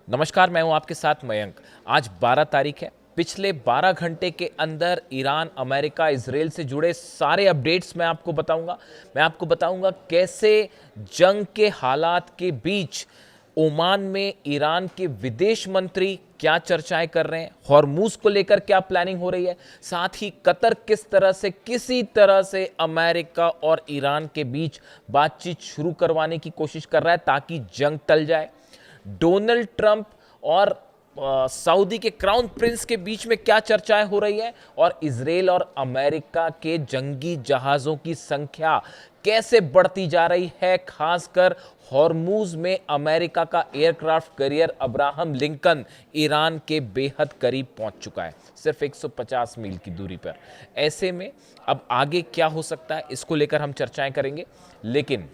नमस्कार, मैं हूं आपके साथ मयंक। आज 12 तारीख है। पिछले 12 घंटे के अंदर ईरान, अमेरिका, इजराइल से जुड़े सारे अपडेट्स मैं आपको बताऊंगा। कैसे जंग के हालात के बीच ओमान में ईरान के विदेश मंत्री क्या चर्चाएं कर रहे हैं, हॉर्मूज को लेकर क्या प्लानिंग हो रही है, साथ ही कतर किसी तरह से अमेरिका और ईरान के बीच बातचीत शुरू करवाने की कोशिश कर रहा है ताकि जंग टल जाए। डोनाल्ड ट्रंप और सऊदी के क्राउन प्रिंस के बीच में क्या चर्चाएं हो रही है, और इजराइल और अमेरिका के जंगी जहाजों की संख्या कैसे बढ़ती जा रही है। खासकर हॉर्मूज में अमेरिका का aircraft carrier Abraham Lincoln Iran के बेहद करीब पहुंच चुका है, सिर्फ 150 मील की दूरी पर। ऐसे में अब आगे क्या हो सकता है, इसको लेकर हम चर्चाएं करेंगे। लेकिन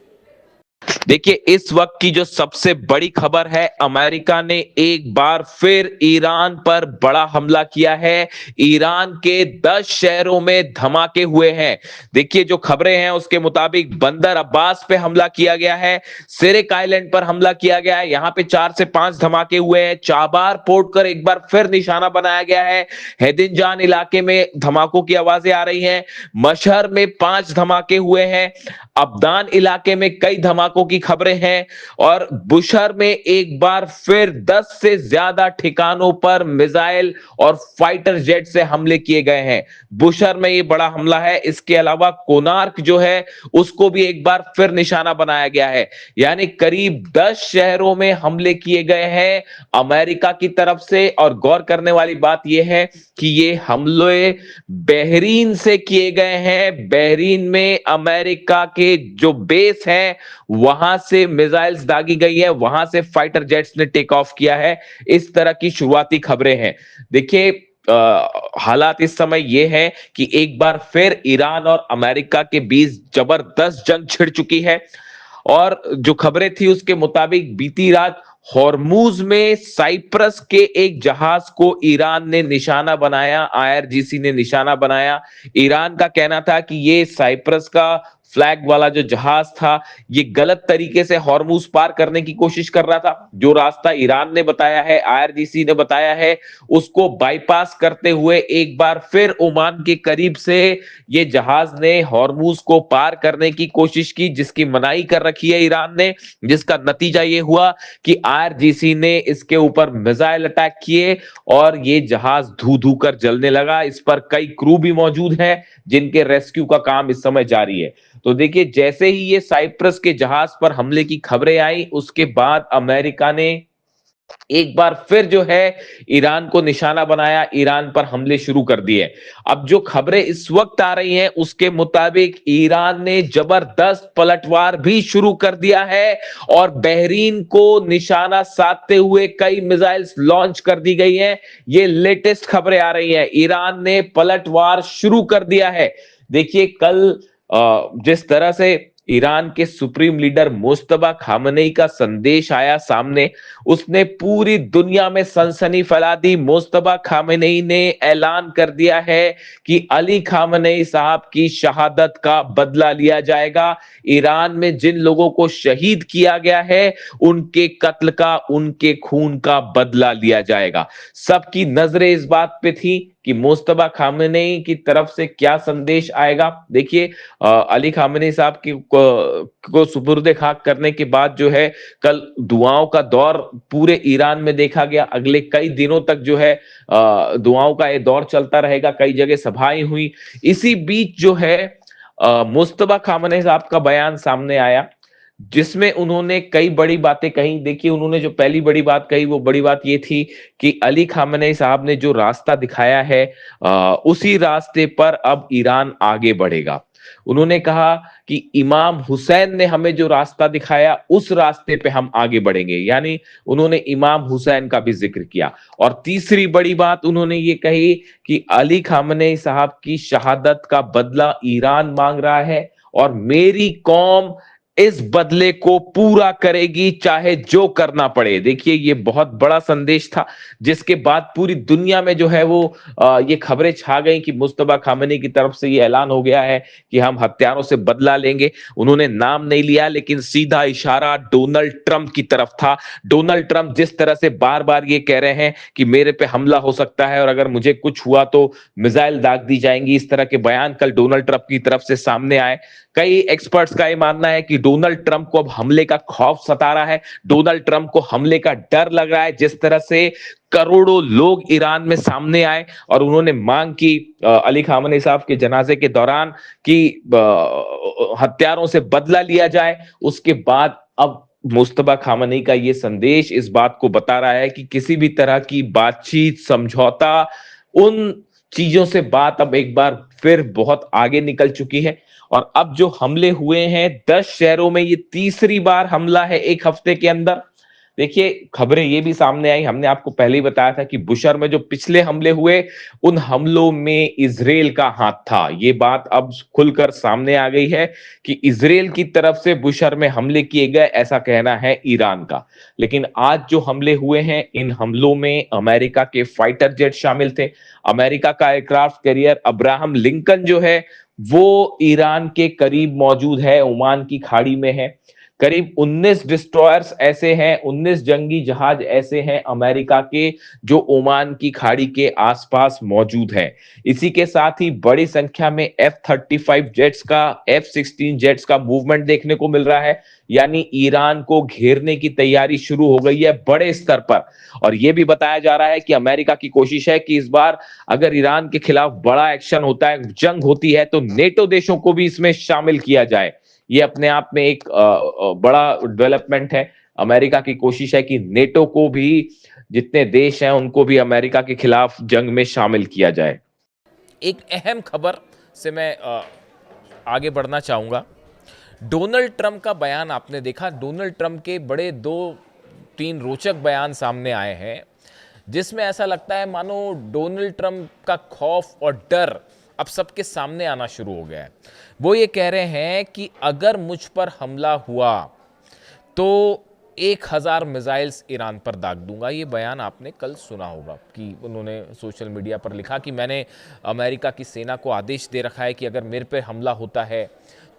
देखिए, इस वक्त की जो सबसे बड़ी खबर है, अमेरिका ने एक बार फिर ईरान पर बड़ा हमला किया है। ईरान के 10 शहरों में धमाके हुए हैं। देखिए, जो खबरें हैं उसके मुताबिक बंदर अब्बास पे हमला किया गया है, सिरिक आइलैंड पर हमला किया गया है, यहां पे 4 से 5 धमाके हुए हैं। चाबार पोर्ट पर एक बार फिर निशाना बनाया गया है। हैदिंजान इलाके में धमाकों की आवाजें आ रही हैं। मशहर में 5 धमाके हुए हैं। अब्दान इलाके में कई धमाकों की खबरें हैं, और बुशहर में एक बार फिर 10 से ज्यादा ठिकानों पर मिसाइल और फाइटर जेट से हमले किए गए हैं। बुशहर में ये बड़ा हमला है। इसके अलावा कोनार्क जो है उसको भी एक बार फिर निशाना बनाया गया है। यानी करीब 10 शहरों में हमले किए गए हैं अमेरिका की तरफ से। और गौर करने वाली बात यह है कि ये हमले बहरीन से किए गए हैं। बहरीन में अमेरिका के जो बेस है वहां से मिसाइल्स दागी गई है, वहां से फाइटर जेट्स ने टेक ऑफ किया है। इस तरह की शुरुआती खबरें हैं। देखिए, हालात इस समय यह है कि एक बार फिर ईरान और अमेरिका के बीच जबरदस्त जंग छिड़ चुकी है। और जो खबरें थी उसके मुताबिक बीती रात हॉर्मूज में साइप्रस के एक जहाज को ईरान ने निशाना बनाया, आईआरजीसी ने निशाना बनाया। ईरान का कहना था कि ये साइप्रस का फ्लैग वाला जो जहाज था ये गलत तरीके से हॉर्मूज पार करने की कोशिश कर रहा था। जो रास्ता ईरान ने बताया है, आईआरजीसी ने बताया है, उसको बाईपास करते हुए एक बार फिर ओमान के करीब से ये जहाज ने हॉर्मूज को पार करने की कोशिश की, जिसकी मनाही कर रखी है ईरान ने। जिसका नतीजा ये हुआ कि आईआरजीसी ने इसके ऊपर मिसाइल अटैक किए और ये जहाज धू धू कर जलने लगा। इस पर कई क्रू भी मौजूद हैं जिनके रेस्क्यू का काम इस समय जारी है। तो देखिए, जैसे ही ये साइप्रस के जहाज पर हमले की खबरें आई उसके बाद अमेरिका ने एक बार फिर जो है ईरान को निशाना बनाया, ईरान पर हमले शुरू कर दिए। अब जो खबरें इस वक्त आ रही हैं उसके मुताबिक ईरान ने जबरदस्त पलटवार भी शुरू कर दिया है और बहरीन को निशाना साधते हुए कई मिसाइल्स लॉन्च कर दी गई हैं। ये लेटेस्ट खबरें आ रही हैं, ईरान ने पलटवार शुरू कर दिया है। देखिए, कल जिस तरह से ईरान के सुप्रीम लीडर मुस्तफा खामनेई का संदेश आया सामने, उसने पूरी दुनिया में सनसनी फैला दी। मुस्तफा खामनेई ने ऐलान कर दिया है कि अली खामनेई साहब की शहादत का बदला लिया जाएगा। ईरान में जिन लोगों को शहीद किया गया है उनके कत्ल का, उनके खून का बदला लिया जाएगा। सबकी नजरें इस बात पे थी कि मुस्तफा खामनेई की तरफ से क्या संदेश आएगा। देखिए, अली खामनेई साहब की को सुपुर्द खाक करने के बाद जो है कल दुआओं का दौर पूरे ईरान में देखा गया। अगले कई दिनों तक जो है दुआओं का ये दौर चलता रहेगा। कई जगह सभाएं हुई। इसी बीच जो है मुस्तफा खामनेई साहब का बयान सामने आया जिसमें उन्होंने कई बड़ी बातें कही। देखिए, उन्होंने जो पहली बड़ी बात कही वो बड़ी बात ये थी कि अली खामनेई साहब ने जो रास्ता दिखाया है उसी रास्ते पर अब ईरान आगे बढ़ेगा। उन्होंने कहा कि इमाम हुसैन ने हमें जो रास्ता दिखाया उस रास्ते पे हम आगे बढ़ेंगे। यानी उन्होंने इमाम हुसैन का भी जिक्र किया। और तीसरी बड़ी बात उन्होंने ये कही कि अली खामनेई साहब की शहादत का बदला ईरान मांग रहा है और मेरी कौम इस बदले को पूरा करेगी चाहे जो करना पड़े। देखिए ये बहुत बड़ा संदेश था, जिसके बाद पूरी दुनिया में जो है वो ये खबरें छा गई कि मुस्तफा खामेनी की तरफ से ये ऐलान हो गया है कि हम हत्यारों से बदला लेंगे। उन्होंने नाम नहीं लिया, लेकिन सीधा इशारा डोनाल्ड ट्रंप की तरफ था। डोनाल्ड ट्रंप जिस तरह से बार बार ये कह रहे हैं कि मेरे पे हमला हो सकता है और अगर मुझे कुछ हुआ तो मिसाइल दाग दी जाएंगी, इस तरह के बयान कल डोनाल्ड ट्रंप की तरफ से सामने आए। कई एक्सपर्ट्स का यह मानना है कि डोनाल्ड ट्रंप को अब हमले का खौफ सता रहा है, डोनाल्ड ट्रंप को हमले का डर लग रहा है। जिस तरह से करोड़ों लोग ईरान में सामने आए और उन्होंने मांग की अली खामेनी साहब के जनाजे के दौरान कि हत्यारों से बदला लिया जाए, उसके बाद अब मुस्तफा खामेनी का ये संदेश इस बात को बता रहा है कि किसी भी तरह की बातचीत, समझौता, उन चीजों से बात अब एक बार फिर बहुत आगे निकल चुकी है। और अब जो हमले हुए हैं 10 शहरों में, ये तीसरी बार हमला है एक हफ्ते के अंदर। देखिए खबरें ये भी सामने आई, हमने आपको पहले ही बताया था कि बुशर में जो पिछले हमले हुए, उन हमलों में इजराइल का हाथ था। ये बात अब खुलकर सामने आ गई है कि इजराइल की तरफ से बुशर में हमले किए गए, ऐसा कहना है ईरान का। लेकिन आज जो हमले हुए हैं, इन हमलों में अमेरिका के फाइटर जेट शामिल थे। अमेरिका का एयरक्राफ्ट कैरियर अब्राहम लिंकन जो है वो ईरान के करीब मौजूद है, ओमान की खाड़ी में है। करीब 19 डिस्ट्रॉयर्स ऐसे हैं, 19 जंगी जहाज ऐसे हैं अमेरिका के, जो ओमान की खाड़ी के आसपास मौजूद हैं। इसी के साथ ही बड़ी संख्या में F-35 जेट्स का, F-16 जेट्स का मूवमेंट देखने को मिल रहा है। यानी ईरान को घेरने की तैयारी शुरू हो गई है बड़े स्तर पर। और यह भी बताया जा रहा है कि अमेरिका की कोशिश है कि इस बार अगर ईरान के खिलाफ बड़ा एक्शन होता है, जंग होती है, तो नेटो देशों को भी इसमें शामिल किया जाए। ये अपने आप में एक बड़ा डेवलपमेंट है। अमेरिका की कोशिश है कि नेटो को भी, जितने देश हैं उनको भी अमेरिका के खिलाफ जंग में शामिल किया जाए। एक अहम खबर से मैं आगे बढ़ना चाहूँगा। डोनाल्ड ट्रंप का बयान आपने देखा। डोनाल्ड ट्रंप के बड़े 2-3 रोचक बयान सामने आए हैं, जिसमें ऐसा लगता है मानो डोनाल्ड ट्रंप का खौफ और डर अब सबके सामने आना शुरू हो गया है। वो ये कह रहे हैं कि अगर मुझ पर हमला हुआ तो 1000 मिसाइल्स ईरान पर दाग दूंगा। ये बयान आपने कल सुना होगा कि उन्होंने सोशल मीडिया पर लिखा कि मैंने अमेरिका की सेना को आदेश दे रखा है कि अगर मेरे पे हमला होता है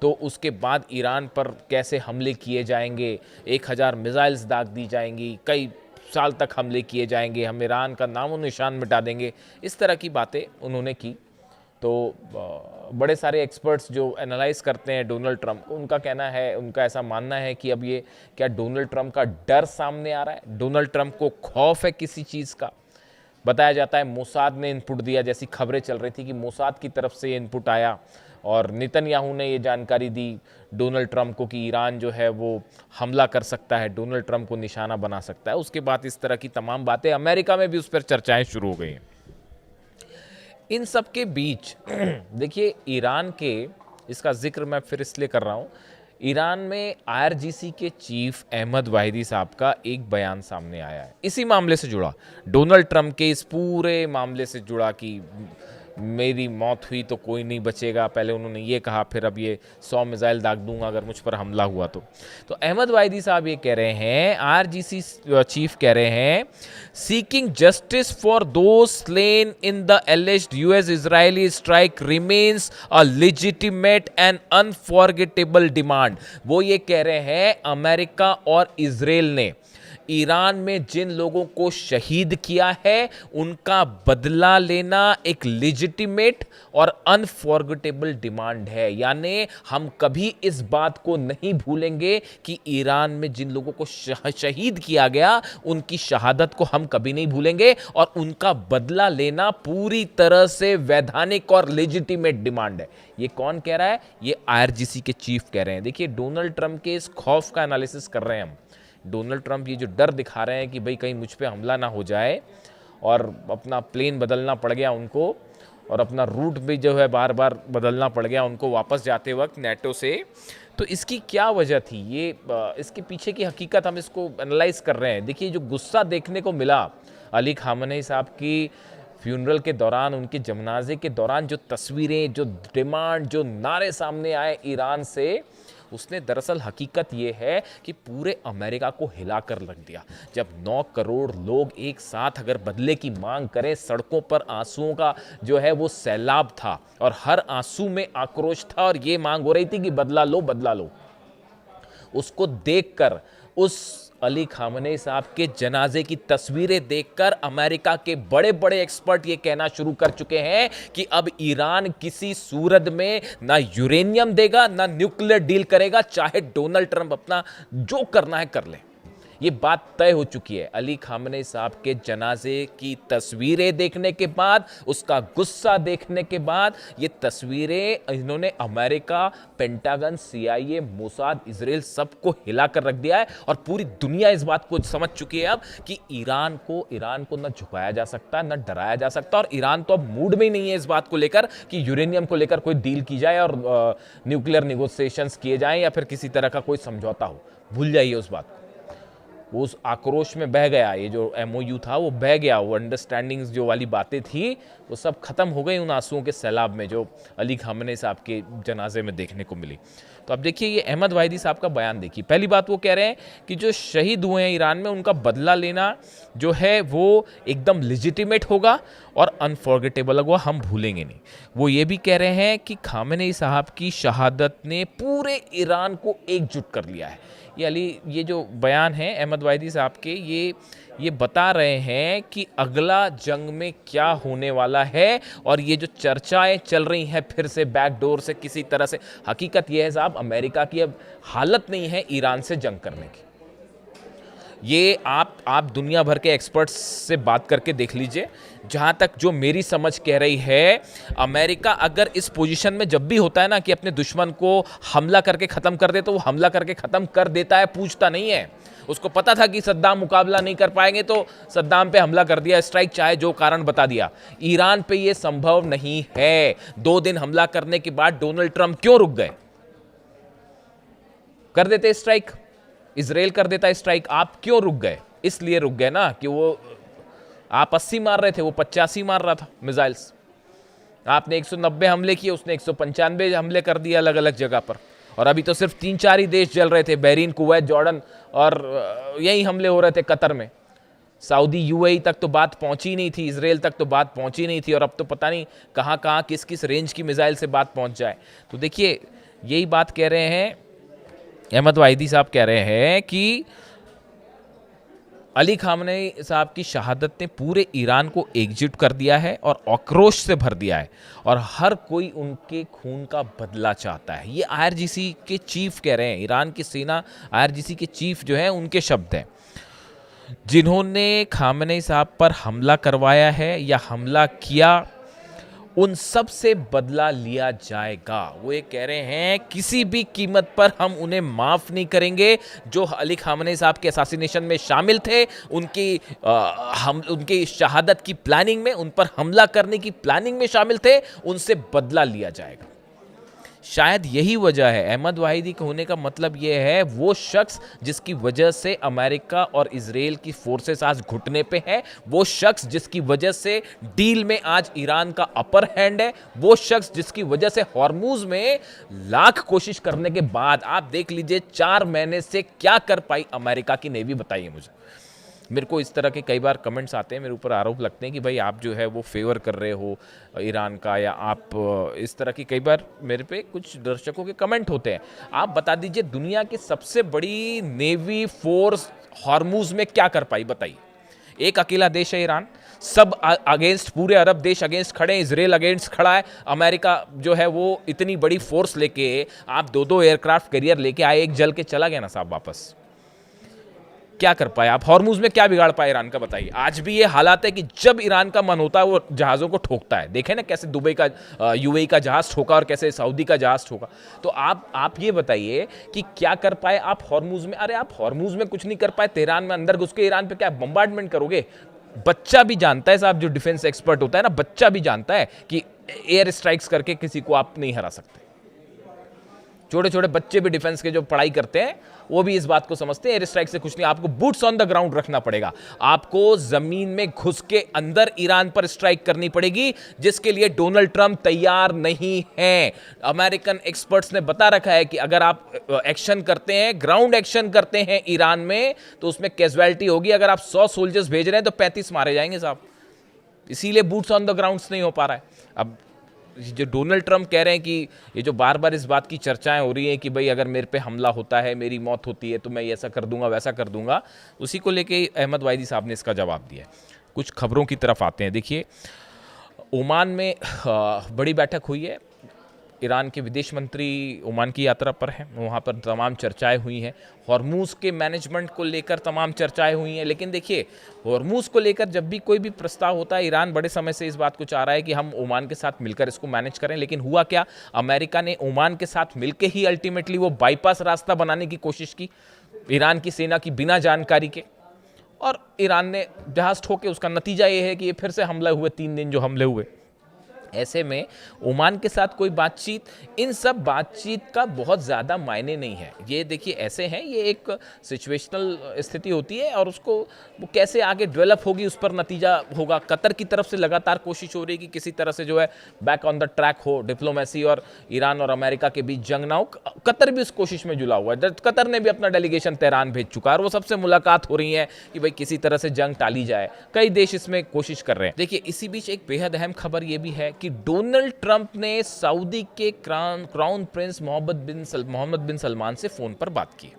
तो उसके बाद ईरान पर कैसे हमले किए जाएंगे, 1000 मिसाइल्स दाग दी जाएंगी, कई साल तक हमले किए जाएंगे, हम ईरान का नामो निशान मिटा देंगे। इस तरह की बातें उन्होंने की। तो बड़े सारे एक्सपर्ट्स जो एनालाइज करते हैं डोनाल्ड ट्रंप, उनका कहना है, उनका ऐसा मानना है कि अब ये क्या डोनाल्ड ट्रंप का डर सामने आ रहा है, डोनाल्ड ट्रंप को खौफ है किसी चीज़ का। बताया जाता है मोसाद ने इनपुट दिया, जैसी खबरें चल रही थी कि मोसाद की तरफ से ये इनपुट आया और नेतन्याहू ने ये जानकारी दी डोनाल्ड ट्रंप को कि ईरान जो है वो हमला कर सकता है, डोनाल्ड ट्रंप को निशाना बना सकता है। उसके बाद इस तरह की तमाम बातें अमेरिका में भी उस पर चर्चाएं शुरू हो गई हैं। इन सब के बीच देखिए ईरान के, इसका जिक्र मैं फिर इसलिए कर रहा हूँ, ईरान में IRGC के चीफ अहमद वाहिदी साहब का एक बयान सामने आया है इसी मामले से जुड़ा, डोनाल्ड ट्रंप के इस पूरे मामले से जुड़ा कि मेरी मौत हुई तो कोई नहीं बचेगा। पहले उन्होंने ये कहा, फिर अब ये 100 मिसाइल दाग दूंगा अगर मुझ पर हमला हुआ तो अहमद वाहिदी साहब ये कह रहे हैं, IRGC चीफ कह रहे हैं, seeking justice for those slain in the एलिज्ड US Israeli strike remains a legitimate and unforgettable demand. वो ये कह रहे हैं अमेरिका और इजराइल ने ईरान में जिन लोगों को शहीद किया है उनका बदला लेना एक लेजिटिमेट और अनफॉरगेटेबल डिमांड है। यानी हम कभी इस बात को नहीं भूलेंगे कि ईरान में जिन लोगों को शहीद किया गया उनकी शहादत को हम कभी नहीं भूलेंगे, और उनका बदला लेना पूरी तरह से वैधानिक और लेजिटिमेट डिमांड है। ये कौन कह रहा है? ये IRGC के चीफ कह रहे हैं। देखिए डोनाल्ड ट्रंप के इस खौफ का एनालिसिस कर रहे हैं हम। डोनाल्ड ट्रंप ये जो डर दिखा रहे हैं कि भाई कहीं मुझ पे हमला ना हो जाए, और अपना प्लेन बदलना पड़ गया उनको, और अपना रूट भी जो है बार बार बदलना पड़ गया उनको वापस जाते वक्त नेटो से। तो इसकी क्या वजह थी, ये इसके पीछे की हकीकत हम इसको एनालाइज कर रहे हैं। देखिए जो गुस्सा देखने को मिला अली खामेनी साहब की फ्यूनरल के दौरान, उनके जनाजे के दौरान, जो तस्वीरें, जो डिमांड, जो नारे सामने आए ईरान से, उसने दरअसल हकीकत ये है कि पूरे अमेरिका को हिला कर रख दिया। जब 9 करोड़ लोग एक साथ अगर बदले की मांग करें, सड़कों पर आंसुओं का जो है वो सैलाब था और हर आंसू में आक्रोश था और ये मांग हो रही थी कि बदला लो बदला लो। उसको देखकर, उस अली खामनेई साहब के जनाजे की तस्वीरें देखकर अमेरिका के बड़े बड़े एक्सपर्ट ये कहना शुरू कर चुके हैं कि अब ईरान किसी सूरत में ना यूरेनियम देगा ना न्यूक्लियर डील करेगा, चाहे डोनाल्ड ट्रंप अपना जो करना है कर ले। ये बात तय हो चुकी है। अली खामनेई साहब के जनाजे की तस्वीरें देखने के बाद, उसका गुस्सा देखने के बाद, ये तस्वीरें इन्होंने America, pentagon, CIA, Mossad, Israel सबको हिला कर रख दिया है और पूरी दुनिया इस बात को समझ चुकी है अब कि ईरान को न झुकाया जा सकता, न डराया जा सकता और ईरान तो अब मूड में ही नहीं है इस बात को लेकर कि यूरेनियम को लेकर कोई डील की जाए और न्यूक्लियर निगोशिएशंस किए जाएं या फिर किसी तरह का कोई समझौता हो। भूल जाइए उस बात को। वो उस आक्रोश में बह गया, ये जो MOU था वो बह गया, वो अंडरस्टैंडिंग्स जो वाली बातें थी वो सब खत्म हो गई उन आंसुओं के सैलाब में जो अली खामनेई साहब के जनाजे में देखने को मिली। तो अब देखिए ये अहमद वाहिदी साहब का बयान देखिए। पहली बात वो कह रहे हैं कि जो शहीद हुए हैं ईरान में उनका बदला लेना जो है वो एकदम लेजिटिमेट होगा और अनफॉरगेटेबल होगा, हम भूलेंगे नहीं। वो ये भी कह रहे हैं कि खामनेई साहब की शहादत ने पूरे ईरान को एकजुट कर लिया है। ये जो बयान है अहमद वाहिदी साहब के, ये बता रहे हैं कि अगला जंग में क्या होने वाला है और ये जो चर्चाएं चल रही हैं फिर से बैकडोर से किसी तरह से, हकीकत ये है साहब अमेरिका की अब हालत नहीं है ईरान से जंग करने की। ये आप दुनिया भर के एक्सपर्ट्स से बात करके देख लीजिए। जहाँ तक जो मेरी समझ कह रही है, अमेरिका अगर इस पोजीशन में जब भी होता है ना कि अपने दुश्मन को हमला करके ख़त्म कर दे तो वो हमला करके ख़त्म कर देता है, पूछता नहीं है। उसको पता था कि सद्दाम मुकाबला नहीं कर पाएंगे तो सद्दाम पे हमला कर दिया, स्ट्राइक, चाहे जो कारण बता दिया। ईरान पे ये संभव नहीं है। 2 दिन हमला करने के बाद डोनाल्ड ट्रंप क्यों रुक गए? कर देते स्ट्राइक, इजराइल कर देता स्ट्राइक, आप क्यों रुक गए? इसलिए रुक गए ना कि वो आप 80 मार रहे थे, वो 85 मार रहा था मिसाइल्स। आपने 190 हमले किए, उसने 195 हमले कर दिए अलग अलग जगह पर। और अभी तो सिर्फ 3-4 ही देश जल रहे थे, बहरीन, कुवैत, जॉर्डन, और यही हमले हो रहे थे कतर में। सऊदी, UAE तक तो बात पहुंची नहीं थी, इजराइल तक तो बात पहुंची नहीं थी और अब तो पता नहीं कहाँ कहाँ किस किस रेंज की मिसाइल से बात पहुंच जाए। तो देखिए यही बात कह रहे हैं अहमद वाहिदी साहब, कह रहे हैं कि अली खामनेई साहब की शहादत ने पूरे ईरान को एकजुट कर दिया है और आक्रोश से भर दिया है और हर कोई उनके खून का बदला चाहता है। ये IRGC के चीफ कह रहे हैं, ईरान की सेना IRGC के चीफ जो हैं उनके शब्द हैं, जिन्होंने खामनेई साहब पर हमला करवाया है या हमला किया, उन सब से बदला लिया जाएगा। वो ये कह रहे हैं किसी भी कीमत पर हम उन्हें माफ नहीं करेंगे। जो अली खामनेई साहब के असैसिनेशन में शामिल थे, उनकी शहादत की प्लानिंग में, उन पर हमला करने की प्लानिंग में शामिल थे, उनसे बदला लिया जाएगा। शायद यही वजह है, अहमद वाहिदी के होने का मतलब यह है वो शख्स जिसकी वजह से अमेरिका और इजराइल की फोर्सेस आज घुटने पे है, वो शख्स जिसकी वजह से डील में आज ईरान का अपर हैंड है, वो शख्स जिसकी वजह से हॉर्मुज में लाख कोशिश करने के बाद आप देख लीजिए 4 महीने से क्या कर पाई अमेरिका की नेवी, बताइए मुझे। मेरे को इस तरह के कई बार कमेंट्स आते हैं, मेरे ऊपर आरोप लगते हैं कि भाई आप जो है वो फेवर कर रहे हो ईरान का, या आप इस तरह की कई बार मेरे पे कुछ दर्शकों के कमेंट होते हैं। आप बता दीजिए दुनिया की सबसे बड़ी नेवी फोर्स हॉर्मुज में क्या कर पाई, बताइए। एक अकेला देश है ईरान, सब अगेंस्ट, पूरे अरब देश अगेंस्ट खड़े हैं, इजराइल अगेंस्ट खड़ा है, अमेरिका जो है वो इतनी बड़ी फोर्स लेके, आप 2-2 एयरक्राफ्ट कैरियर लेके आए, एक जल के चला गया ना साहब वापस। क्या कर पाए आप? हॉर्मुज में क्या बिगाड़ पाए ईरान का, बताइए। आज भी ये हालात है कि जब ईरान का मन होता है वो जहाज़ों को ठोकता है। देखें ना कैसे दुबई का UAE का जहाज़ ठोका और कैसे सऊदी का जहाज़ ठोका। तो आप ये बताइए कि क्या कर पाए आप हॉर्मुज में? अरे आप हॉर्मुज में कुछ नहीं कर पाए, तेहरान में अंदर घुस के ईरान पे क्या बम्बार्डमेंट करोगे? बच्चा भी जानता है साहब, जो डिफेंस एक्सपर्ट होता है ना, बच्चा भी जानता है कि एयर स्ट्राइक्स करके किसी को आप नहीं हरा सकते। छोटे छोटे बच्चे भी डिफेंस के जो पढ़ाई करते हैं वो भी इस बात को समझते हैं एयर स्ट्राइक से कुछ नहीं, आपको बूट्स ऑन द ग्राउंड रखना पड़ेगा, आपको जमीन में घुस के अंदर ईरान पर स्ट्राइक करनी पड़ेगी, जिसके लिए डोनाल्ड ट्रंप तैयार नहीं है। अमेरिकन एक्सपर्ट्स ने बता रखा है कि अगर आप एक्शन करते हैं, ग्राउंड एक्शन करते हैं ईरान में, तो उसमें कैजुअलिटी होगी। अगर आप 100 सोल्जर्स भेज रहे हैं तो 35 मारे जाएंगे साहब। इसीलिए बूट्स ऑन द ग्राउंड्स नहीं हो पा रहा है। अब जो डोनाल्ड ट्रंप कह रहे हैं कि ये जो बार बार इस बात की चर्चाएं हो रही हैं कि भाई अगर मेरे पे हमला होता है, मेरी मौत होती है, तो मैं ऐसा कर दूंगा वैसा कर दूंगा, उसी को लेके अहमद वाहिदी साहब ने इसका जवाब दिया है। कुछ खबरों की तरफ आते हैं। देखिए, ओमान में बड़ी बैठक हुई है, ईरान के विदेश मंत्री ओमान की यात्रा पर हैं, वहाँ पर तमाम चर्चाएं हुई हैं, हॉर्मूज़ के मैनेजमेंट को लेकर तमाम चर्चाएं हुई हैं। लेकिन देखिए, हॉर्मूज़ को लेकर जब भी कोई भी प्रस्ताव होता है, ईरान बड़े समय से इस बात को चाह रहा है कि हम ओमान के साथ मिलकर इसको मैनेज करें। लेकिन हुआ क्या, अमेरिका ने ओमान के साथ मिलकर ही अल्टीमेटली वो बाईपास रास्ता बनाने की कोशिश की ईरान की सेना की बिना जानकारी के, और ईरान ने जहाज़ ठोके। उसका नतीजा ये है कि ये फिर से हमले हुए, 3 दिन जो हमले हुए। ऐसे में ओमान के साथ कोई बातचीत, इन सब बातचीत का बहुत ज़्यादा मायने नहीं है। ये देखिए ऐसे हैं, ये एक सिचुएशनल स्थिति होती है और उसको वो कैसे आगे डेवलप होगी उस पर नतीजा होगा। कतर की तरफ से लगातार कोशिश हो रही है कि किसी तरह से जो है बैक ऑन द ट्रैक हो डिप्लोमेसी, और ईरान और अमेरिका के बीच जंग ना हो। कतर भी उस कोशिश में जुला हुआ है। कतर ने भी अपना डेलीगेशन तेहरान भेज चुका है और वो सबसे मुलाकात हो रही है कि भाई किसी तरह से जंग टाली जाए। कई देश इसमें कोशिश कर रहे हैं। देखिए, इसी बीच एक बेहद अहम खबर ये भी है कि डोनाल्ड ट्रंप ने सऊदी के क्राउन प्रिंस मोहम्मद बिन सलमान से फोन पर बात की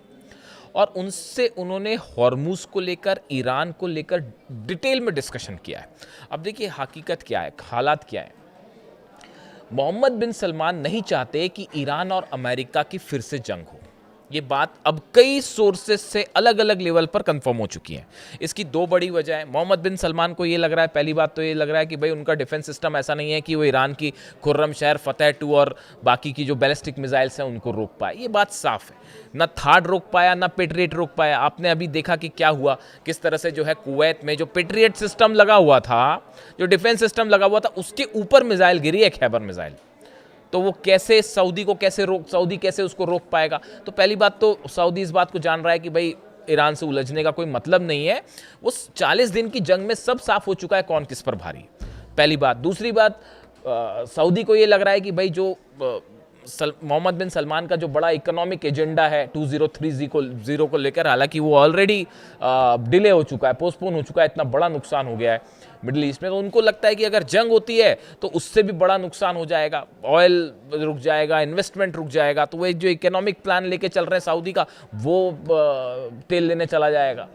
और उनसे उन्होंने हॉर्मूज को लेकर, ईरान को लेकर डिटेल में डिस्कशन किया है। अब देखिए हकीकत क्या है, हालात क्या है। मोहम्मद बिन सलमान नहीं चाहते कि ईरान और अमेरिका की फिर से जंग हो। ये बात अब कई सोर्सेस से अलग अलग लेवल पर कंफर्म हो चुकी है। इसकी 2 बड़ी वजह है। मोहम्मद बिन सलमान को ये लग रहा है, पहली बात तो ये लग रहा है कि भाई उनका डिफेंस सिस्टम ऐसा नहीं है कि वो ईरान की खुर्रम शहर, फतेह 2 और बाकी की जो बैलिस्टिक मिसाइल्स हैं उनको रोक पाए। ये बात साफ है। ना थार्ड रोक पाया, ना पेट्रियट रोक पाया। आपने अभी देखा कि क्या हुआ, किस तरह से जो है कुवैत में जो पेट्रियट सिस्टम लगा हुआ था, जो डिफेंस सिस्टम लगा हुआ था, उसके ऊपर मिसाइल गिरी है, खैबर मिसाइल। तो वो कैसे सऊदी कैसे उसको रोक पाएगा। तो पहली बात तो सऊदी इस बात को जान रहा है कि भाई ईरान से उलझने का कोई मतलब नहीं है। वो 40 दिन की जंग में सब साफ हो चुका है कौन किस पर भारी, पहली बात। दूसरी बात, सऊदी को ये लग रहा है कि भाई जो मोहम्मद बिन सलमान का जो बड़ा इकोनॉमिक एजेंडा है 2030 को लेकर, हालांकि वो ऑलरेडी डिले हो चुका है, पोस्टपोन हो चुका है, इतना बड़ा नुकसान हो गया है मिडिल ईस्ट में। तो उनको लगता है कि अगर जंग होती है तो उससे भी बड़ा नुकसान हो जाएगा, ऑयल रुक जाएगा, इन्वेस्टमेंट रुक जाएगा। तो वो एक जो इकोनॉमिक प्लान लेके चल रहे हैं सऊदी का, वो तेल लेने चला जाएगा।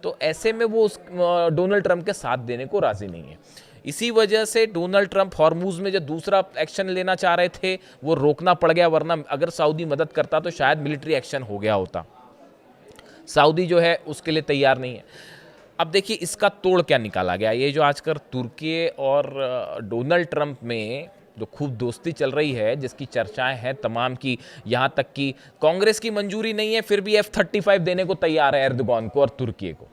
तो ऐसे में वो डोनाल्ड ट्रंप के साथ देने को राजी नहीं है। इसी वजह से डोनाल्ड ट्रंप हॉर्मूज में जो दूसरा एक्शन लेना चाह रहे थे वो रोकना पड़ गया, वरना अगर सऊदी मदद करता तो शायद मिलिट्री एक्शन हो गया होता। सऊदी जो है उसके लिए तैयार नहीं है। अब देखिए इसका तोड़ क्या निकाला गया। ये जो आजकल तुर्की और डोनाल्ड ट्रंप में जो खूब दोस्ती चल रही है, जिसकी चर्चाएं हैं तमाम की, यहाँ तक कि कांग्रेस की मंजूरी नहीं है फिर भी F-35 देने को तैयार है एर्दोगान को और तुर्की को।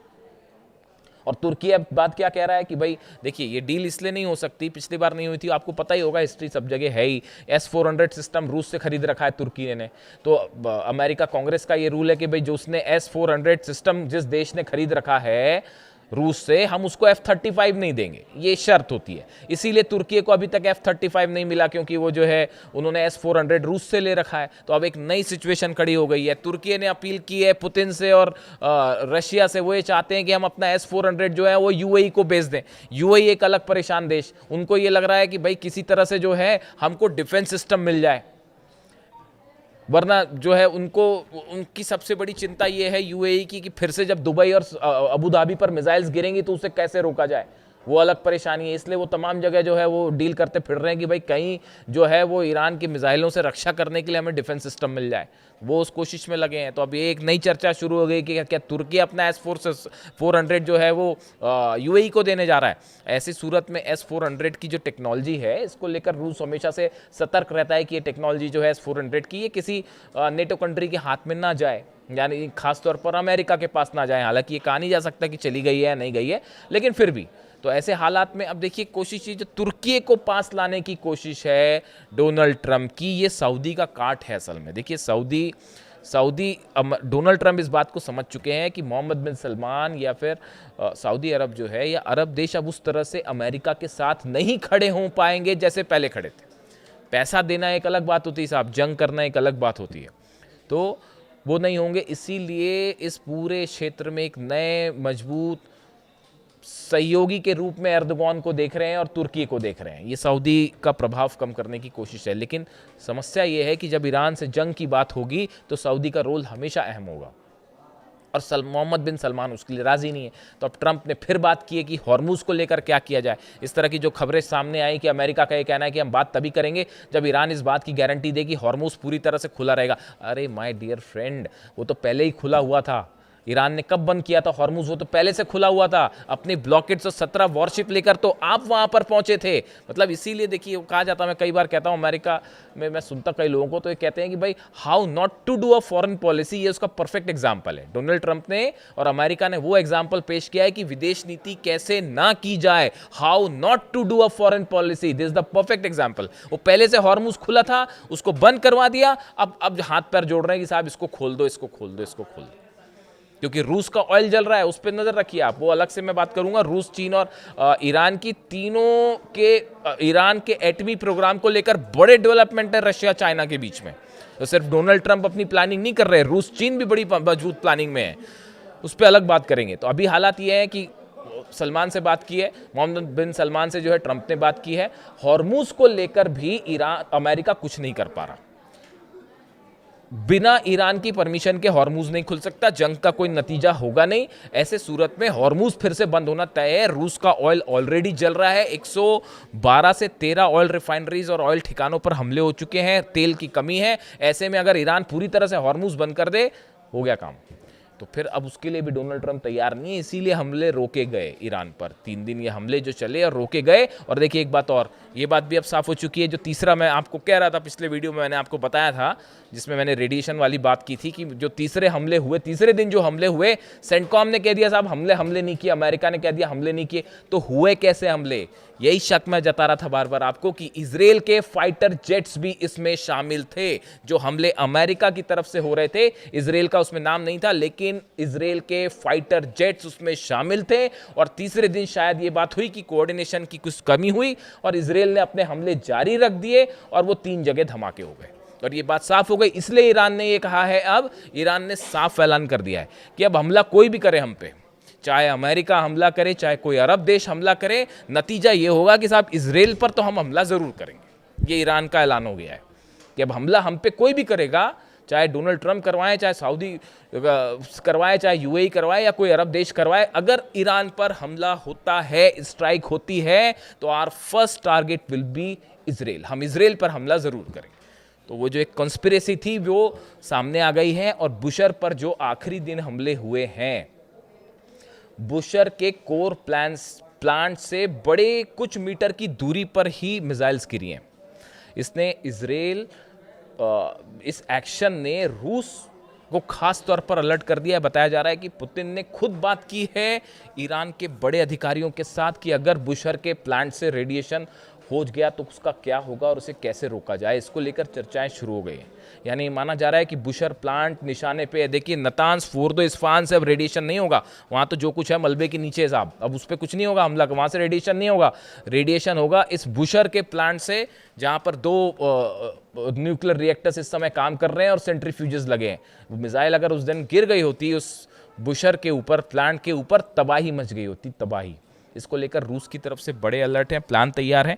और तुर्की अब बात क्या कह रहा है कि भाई देखिए ये डील इसलिए नहीं हो सकती, पिछली बार नहीं हुई थी, आपको पता ही होगा, हिस्ट्री सब जगह है ही। S-400 सिस्टम रूस से खरीद रखा है तुर्की ने। तो अमेरिका कांग्रेस का ये रूल है कि भाई जो उसने S-400 सिस्टम जिस देश ने खरीद रखा है रूस से, हम उसको F-35 नहीं देंगे, ये शर्त होती है। इसीलिए तुर्की को अभी तक F-35 नहीं मिला, क्योंकि वो जो है उन्होंने S-400 रूस से ले रखा है। तो अब एक नई सिचुएशन खड़ी हो गई है। तुर्की ने अपील की है पुतिन से और रशिया से, वो ये चाहते हैं कि हम अपना S-400 जो है वो UAE को बेच दें। UAE एक अलग परेशान देश, उनको ये लग रहा है कि भाई किसी तरह से जो है हमको डिफेंस सिस्टम मिल जाए, वरना जो है उनकी सबसे बड़ी चिंता ये है UAE की कि फिर से जब दुबई और अबू धाबी पर मिसाइल्स गिरेंगी तो उसे कैसे रोका जाए, वो अलग परेशानी है। इसलिए वो तमाम जगह जो है वो डील करते फिर रहे हैं कि भाई कहीं जो है वो ईरान की मिसाइलों से रक्षा करने के लिए हमें डिफेंस सिस्टम मिल जाए, वो उस कोशिश में लगे हैं। तो अब ये एक नई चर्चा शुरू हो गई कि क्या तुर्की अपना S-400 जो है वो UAE को देने जा रहा है। ऐसी सूरत में S-400 की जो टेक्नोलॉजी है, इसको लेकर रूस हमेशा से सतर्क रहता है कि ये टेक्नोलॉजी जो है S-400 की, ये किसी नेटो कंट्री के हाथ में ना जाए, यानी खासतौर पर अमेरिका के पास ना जाए। हालांकि ये कहा नहीं जा सकता कि चली गई है या नहीं गई है, लेकिन फिर भी तो ऐसे हालात में अब देखिए कोशिश जो तुर्की को पास लाने की कोशिश है डोनाल्ड ट्रंप की, ये सऊदी का काट है असल में। देखिए सऊदी डोनाल्ड ट्रंप इस बात को समझ चुके हैं कि मोहम्मद बिन सलमान या फिर सऊदी अरब जो है या अरब देश अब उस तरह से अमेरिका के साथ नहीं खड़े हो पाएंगे जैसे पहले खड़े थे। पैसा देना एक अलग बात होती है साहब, जंग करना एक अलग बात होती है, तो वो नहीं होंगे। इसीलिए इस पूरे क्षेत्र में एक नए मजबूत सहयोगी के रूप में एर्दोगान को देख रहे हैं और तुर्की को देख रहे हैं। ये सऊदी का प्रभाव कम करने की कोशिश है, लेकिन समस्या ये है कि जब ईरान से जंग की बात होगी तो सऊदी का रोल हमेशा अहम होगा और मोहम्मद बिन सलमान उसके लिए राजी नहीं है। तो अब ट्रंप ने फिर बात की है कि हॉर्मुज को लेकर क्या किया जाए। इस तरह की जो खबरें सामने आई कि अमेरिका का ये कहना है कि हम बात तभी करेंगे जब ईरान इस बात की गारंटी दे कि हॉर्मुज पूरी तरह से खुला रहेगा। अरे माय डियर फ्रेंड, वो तो पहले ही खुला हुआ था। ईरान ने कब बंद किया था हॉर्मुज? वो तो पहले से खुला हुआ था। अपनी ब्लॉकेट्स और 17 वॉरशिप लेकर तो आप वहां पर पहुंचे थे। मतलब इसीलिए देखिए, कहा जाता, मैं कई बार कहता हूं अमेरिका में, मैं सुनता कई लोगों को, तो ये कहते हैं कि भाई how not to do a foreign policy, ये उसका परफेक्ट एग्जाम्पल है। डोनाल्ड ट्रंप ने और अमेरिका ने वो एग्जाम्पल पेश किया है कि विदेश नीति कैसे ना की जाए, how not to do a foreign policy, this is the perfect example. वो पहले से हॉर्मुज खुला था, उसको बंद करवा दिया, अब हाथ पैर जोड़ रहे हैं कि साहब इसको खोल दो, इसको खोल दो, इसको खोल दो, क्योंकि रूस का ऑयल जल रहा है, उस पर नजर रखिए आप। वो अलग से मैं बात करूंगा, रूस, चीन और ईरान की तीनों के ईरान के एटमी प्रोग्राम को लेकर बड़े डेवलपमेंट है रशिया चाइना के बीच में। तो सिर्फ डोनाल्ड ट्रंप अपनी प्लानिंग नहीं कर रहे, रूस चीन भी बड़ी मजबूत प्लानिंग में है, उस पर अलग बात करेंगे। तो अभी हालात ये है कि सलमान से बात की है, मोहम्मद बिन सलमान से जो है ट्रंप ने बात की है। हॉर्मुज को लेकर भी अमेरिका कुछ नहीं कर पा रहा। बिना ईरान की परमिशन के हॉर्मुज नहीं खुल सकता, जंग का कोई नतीजा होगा नहीं। ऐसे सूरत में हॉर्मुज फिर से बंद होना तय है। रूस का ऑयल ऑलरेडी जल रहा है, 112 से 13 ऑयल रिफाइनरीज और ऑयल ठिकानों पर हमले हो चुके हैं, तेल की कमी है। ऐसे में अगर ईरान पूरी तरह से हॉर्मुज बंद कर दे, हो गया काम। तो फिर अब उसके लिए भी डोनाल्ड ट्रंप तैयार नहीं है, इसीलिए हमले रोके गए ईरान पर। 3 दिन ये हमले जो चले और रोके गए। और देखिए एक बात और, ये बात भी अब साफ हो चुकी है, जो तीसरा मैं आपको कह रहा था पिछले वीडियो में, मैंने आपको बताया था जिसमें मैंने रेडिएशन वाली बात की थी, कि जो तीसरे हमले हुए, तीसरे दिन जो हमले हुए, सेंटकॉम ने कह दिया साहब हमले नहीं किए, अमेरिका ने कह दिया हमले नहीं किए। तो हुए कैसे हमले? यही शक मैं जता रहा था बार बार आपको कि इजराइल के फाइटर जेट्स भी इसमें शामिल थे। जो हमले अमेरिका की तरफ से हो रहे थे, इजराइल का उसमें नाम नहीं था, लेकिन इजराइल के फाइटर जेट्स उसमें शामिल थे। और तीसरे दिन शायद ये बात हुई कि कोऑर्डिनेशन की कुछ कमी हुई और इजराइल ने अपने हमले जारी रख दिए और वो 3 जगह धमाके हो गए। और ये बात साफ हो गई, इसलिए ईरान ने ये कहा है, अब ईरान ने साफ ऐलान कर दिया है कि अब हमला कोई भी करे हम पे, चाहे अमेरिका हमला करे, चाहे कोई अरब देश हमला करे, नतीजा ये होगा कि साहब इजराइल पर तो हम हमला जरूर करेंगे। ये ईरान का ऐलान हो गया है कि अब हमला हम पे कोई भी करेगा, चाहे डोनाल्ड ट्रंप करवाए, चाहे सऊदी करवाए, चाहे यूएई करवाए या कोई अरब देश करवाए, अगर ईरान पर हमला होता है, स्ट्राइक होती है, तो our first target will be Israel. हम इजराइल पर हमला जरूर करेंगे। तो वो जो एक कॉन्स्पिरेसी थी वो सामने आ गई है। और बुशर पर जो आखिरी दिन हमले हुए हैं, बुशर के कोर प्लांट से बड़े कुछ मीटर की दूरी पर ही मिसाइल्स गिरी हैं। इसने इजराइल इस एक्शन ने रूस को खास तौर पर अलर्ट कर दिया है। बताया जा रहा है कि पुतिन ने खुद बात की है ईरान के बड़े अधिकारियों के साथ कि अगर बुशर के प्लांट से रेडिएशन हो गया तो उसका क्या होगा और उसे कैसे रोका जाए। इसको लेकर चर्चाएं शुरू हो गई हैं। यानी माना जा रहा है कि बुशर प्लांट निशाने पे, देखिए नतांज, फोर्दो, इस्फहान से अब रेडिएशन नहीं होगा। वहाँ तो जो कुछ है मलबे के नीचे साहब, अब उस पर कुछ नहीं होगा हमला, वहाँ से रेडिएशन नहीं होगा। रेडिएशन होगा इस बुशर के प्लांट से, जहाँ पर 2 न्यूक्लियर रिएक्टर्स इस समय काम कर रहे हैं और सेंट्रीफ्यूजेस लगे हैं। वो मिसाइल अगर उस दिन गिर गई होती उस बुशर के ऊपर, प्लांट के ऊपर, तबाही मच गई होती, तबाही। इसको लेकर रूस की तरफ से बड़े अलर्ट हैं, प्लान तैयार हैं।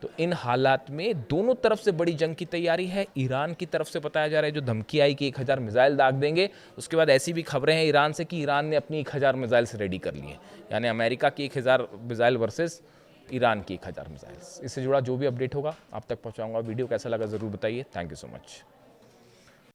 तो इन हालात में दोनों तरफ से बड़ी जंग की तैयारी है। ईरान की तरफ से बताया जा रहा है, जो धमकी आई कि 1000 मिसाइल दाग देंगे, उसके बाद ऐसी भी खबरें हैं ईरान से कि ईरान ने अपनी 1000 मिसाइल्स रेडी कर ली हैं। यानी अमेरिका की 1000 मिसाइल वर्सेस ईरान की 1000 मिसाइल्स। इससे जुड़ा जो भी अपडेट होगा आप तक पहुंचाऊंगा। वीडियो कैसा लगा ज़रूर बताइए। Thank you so much.